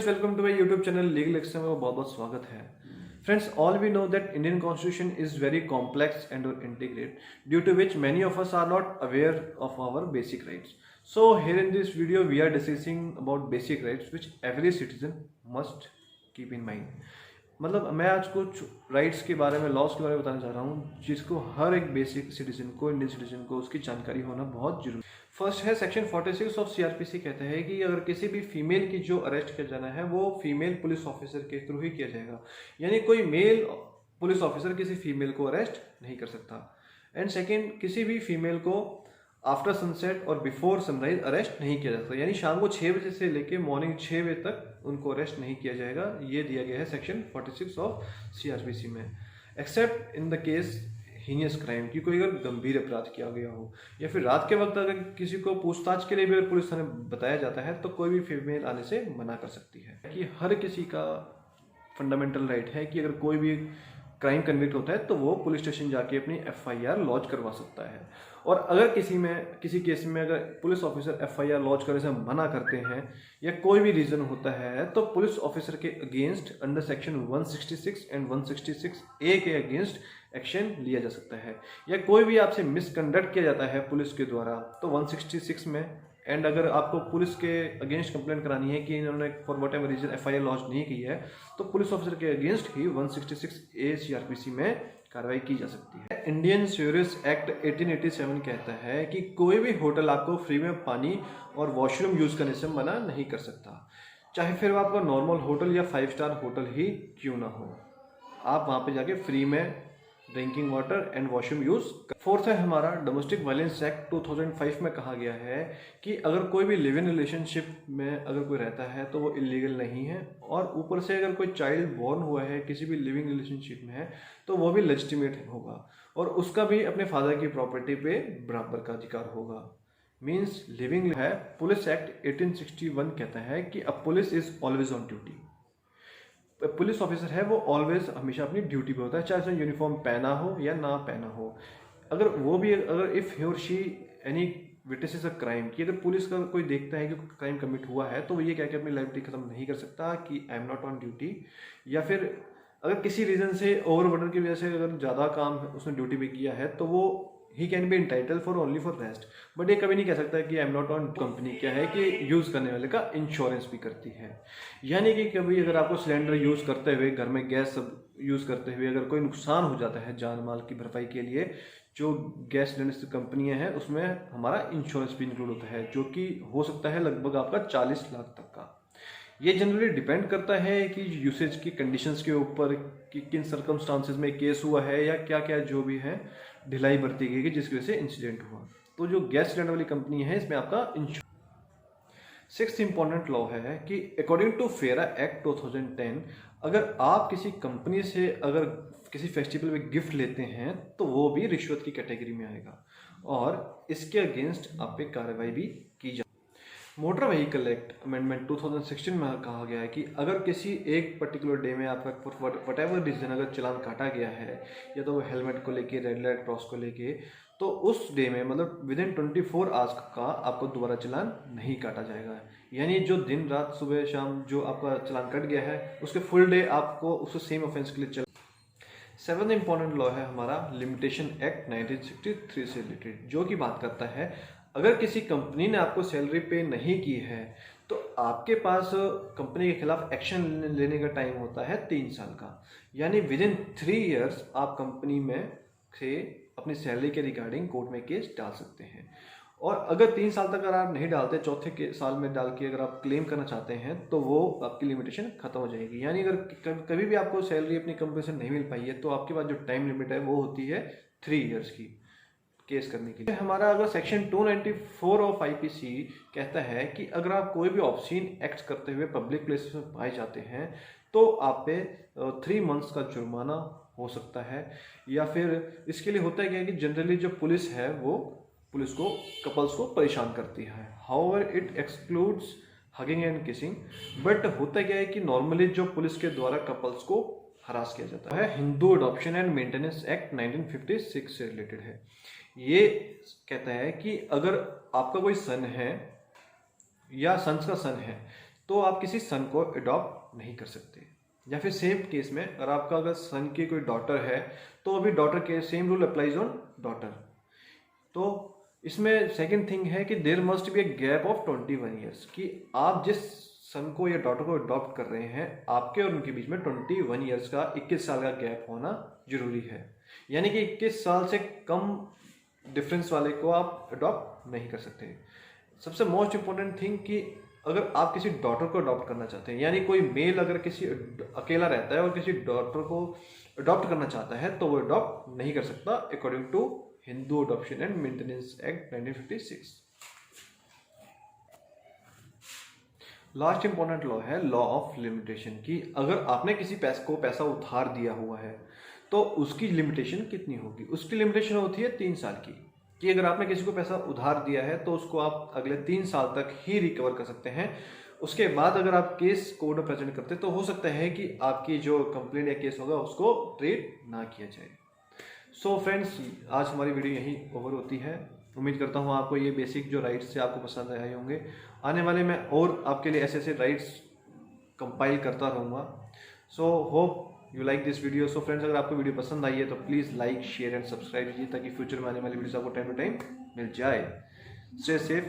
Welcome to my YouTube channel legal action में बहुत बहुत स्वागत है। Friends, all we know that Indian Constitution is very complex and integrated, due to which many of us are not aware of our basic rights. So here in this video we are discussing about basic rights which every citizen must keep in mind. मतलब मैं आज कुछ rights के बारे में, loss के बारे में बताना चाह रहा हूँ जिसको हर एक बेसिक सिटीजन को, इंडियन सिटीजन को उसकी जानकारी होना बहुत जरूरी। फर्स्ट है सेक्शन 46 ऑफ सीआरपीसी कहता है कि अगर किसी भी फीमेल की जो अरेस्ट किया जाना है वो फीमेल पुलिस ऑफिसर के थ्रू ही किया जाएगा, यानी कोई मेल पुलिस ऑफिसर किसी फीमेल को अरेस्ट नहीं कर सकता। एंड सेकेंड, किसी भी फीमेल को आफ्टर सनसेट और बिफोर सनराइज अरेस्ट नहीं किया जाता, यानी शाम को 6 बजे से लेके मॉर्निंग 6 बजे तक उनको अरेस्ट नहीं किया जाएगा। ये दिया गया है सेक्शन 46 ऑफ सीआरपीसी में। Accept in the case heinous crime, की कोई अगर गंभीर अपराध किया गया हो या फिर रात के वक्त अगर किसी को पूछताछ के लिए भी अगर पुलिस थाने बताया जाता है तो कोई भी फीमेल आने से मना कर सकती है। कि हर किसी का फंडामेंटल राइट है कि अगर कोई भी क्राइम कन्विक्ट होता है तो वो पुलिस स्टेशन जाके अपनी एफआईआर लॉन्च करवा सकता है। और अगर किसी केस में अगर पुलिस ऑफिसर एफआईआर लॉन्च करने से मना करते हैं या कोई भी रीजन होता है तो पुलिस ऑफिसर के against under section 166 and 166A के अगेंस्ट एक्शन लिया जा सकता है। या कोई भी आपसे मिसकंडक्ट किया जाता है पुलिस के द्वारा तो 166 में, एंड अगर आपको पुलिस के अगेंस्ट कंप्लेंट करानी है कि इन्होंने for whatever reason FIR launch नहीं की है तो पुलिस ऑफिसर के अगेंस्ट ही 166A सीआरपीसी में कार्रवाई की जा सकती है। इंडियन सीवरेज एक्ट 1887 कहता है कि कोई भी होटल आपको फ्री में पानी और वॉशरूम यूज करने से मना नहीं कर सकता, चाहे फिर वो आपका नॉर्मल होटल या 5 स्टार होटल ही क्यों ना हो। आप वहाँ पे जाके फ्री में drinking water and washroom use. Fourth है हमारा डोमेस्टिक वायलेंस एक्ट 2005 में कहा गया है कि अगर कोई भी लिव इन रिलेशनशिप में अगर कोई रहता है तो वो इलीगल नहीं है, और ऊपर से अगर कोई चाइल्ड बॉर्न हुआ है किसी भी लिविंग रिलेशनशिप में है तो वो भी लेजिटिमेट होगा और उसका भी अपने फादर की प्रॉपर्टी पे बराबर का अधिकार होगा। मीन्स लिविंग है। पुलिस एक्ट 1861 कहता है कि अ police is always on duty. Police officer है वो ऑलवेज हमेशा अपनी ड्यूटी पे होता है, चाहे उसने यूनिफॉर्म पहना हो या ना पहना हो। अगर वो भी अगर इफ ही और she any witnesses a crime, कि अगर पुलिस का कोई देखता है कि क्राइम कमिट हुआ है तो वो ये कह के अपनी लाइफ खत्म नहीं कर सकता कि I am not on duty. या फिर अगर किसी रीजन से ओवर ऑर्डर की वजह से अगर ज़्यादा काम उसने ड्यूटी पे किया है तो वो ही can be entitled for only for rest, but ये कभी नहीं कह सकता कि I am not on. Company क्या है कि यूज़ करने वाले का इंश्योरेंस भी करती है, यानी कि कभी अगर आपको सिलेंडर यूज़ करते हुए, घर में गैस यूज़ करते हुए अगर कोई नुकसान हो जाता है जान माल की भरपाई के लिए, जो गैस सिलेंडर कंपनियां हैं उसमें हमारा इंश्योरेंस भी इंक्लूड होता है, जो कि हो सकता है लगभग आपका 40 लाख तक का। ये जनरली डिपेंड करता है कि यूसेज की कंडीशंस के ऊपर कि किन सर्कमस्टांसेस में केस हुआ है या क्या क्या जो भी है ढिलाई बरती गई कि जिसकी वजह से इंसिडेंट हुआ। तो जो गैस सिलेंडर वाली कंपनी है इसमें आपका इंश्योरेंस। सिक्स्थ इंपॉर्टेंट लॉ है कि अकॉर्डिंग टू फेरा एक्ट 2010 अगर आप किसी कंपनी से अगर किसी फेस्टिवल में गिफ्ट लेते हैं तो वो भी रिश्वत की कैटेगरी में आएगा और इसके अगेंस्ट आप पे कार्रवाई भी की जाए। मोटर व्हीकल एक्ट अमेंडमेंट 2016 में कहा गया है कि अगर किसी एक पर्टिकुलर डे में आपका वट एवर रीजन अगर चालान काटा गया है या तो वो हेलमेट को लेके, रेड लाइट क्रॉस को लेके, तो उस डे में मतलब विद इन 24 आवर्स का आपको दोबारा चालान नहीं काटा जाएगा। यानी जो दिन रात सुबह शाम जो आपका चालान कट गया है उसके फुल डे आपको उस सेम ऑफेंस के लिए चल। सेवन इंपॉर्टेंट लॉ है हमारा लिमिटेशन एक्ट 1963 से रिलेटेड, जो कि बात करता है अगर किसी कंपनी ने आपको सैलरी पे नहीं की है तो आपके पास कंपनी के खिलाफ एक्शन लेने का टाइम होता है 3 साल का, यानी विद इन 3 ईयर्स आप कंपनी में से अपनी सैलरी के रिगार्डिंग कोर्ट में केस डाल सकते हैं। और अगर 3 साल तक अगर आप नहीं डालते, चौथे के साल में डाल के अगर आप क्लेम करना चाहते हैं तो वो आपकी लिमिटेशन खत्म हो जाएगी। यानी अगर कभी भी आपको सैलरी अपनी कंपनी से नहीं मिल पाई है तो आपके पास जो टाइम लिमिट है वो होती है 3 ईयर्स की केस करने के लिए। हमारा अगर सेक्शन 294 ऑफ आईपीसी कहता है कि अगर आप कोई भी ऑब्सीन एक्ट करते हुए पब्लिक प्लेसेस में पाए जाते हैं तो आप पे 3 मंथ्स का जुर्माना हो सकता है। या फिर इसके लिए होता है क्या कि जनरली जो पुलिस है वो पुलिस को कपल्स को परेशान करती है, however it excludes hugging and kissing, but होता क्या है कि नॉर्मली जो पुलिस के द्वारा कपल्स को हरास किया जाता है। Hindu adoption and maintenance act 1956 से रिलेटेड है। ये कहता है कि अगर आपका कोई सन है या सन्स का सन है तो आप किसी सन को अडॉप्ट नहीं कर सकते। या फिर सेम केस में अगर सन की कोई डॉटर है तो अभी डॉटर के same rule applies on daughter. तो इसमें सेकंड थिंग है कि there must be a gap of 21 years, कि आप जिस सन को या डॉटर को अडॉप्ट कर रहे हैं आपके और उनके बीच में 21 ईयर्स का 21 साल का गैप होना जरूरी है। यानी कि 21 साल से कम डिफरेंस वाले को आप अडॉप्ट नहीं कर सकते। सबसे मोस्ट इम्पोर्टेंट थिंग कि अगर आप किसी डॉटर को अडॉप्ट करना चाहते हैं, यानी कोई मेल अगर किसी अकेला रहता है और किसी डॉटर को अडॉप्ट करना चाहता है तो वो अडॉप्ट नहीं कर सकता according to Hindu adoption and maintenance act 1956। Last important law है लॉ ऑफ लिमिटेशन, कि अगर आपने किसी को पैसा उधार दिया हुआ है तो उसकी लिमिटेशन कितनी होगी। उसकी लिमिटेशन होती है 3 साल की, कि अगर आपने किसी को पैसा उधार दिया है तो उसको आप अगले 3 साल तक ही रिकवर कर सकते हैं। उसके बाद अगर आप केस कोर्ट में प्रेजेंट करते तो हो सकता है कि आपकी जो कंप्लेंट या केस होगा उसको ट्रीट ना किया जाए। सो फ्रेंड्स, आज हमारी वीडियो यहीं ओवर होती है। उम्मीद करता हूँ आपको ये बेसिक जो राइट्स थे आपको पसंद आए होंगे। आने वाले में और आपके लिए ऐसे ऐसे राइट्स कंपाइल करता रहूँगा। So hope you like this video. So friends, अगर आपको वीडियो पसंद आई है तो please like share and subscribe कीजिए ताकि फ्यूचर में आने वाली वीडियोस आपको टाइम टू टाइम मिल जाए। Stay safe.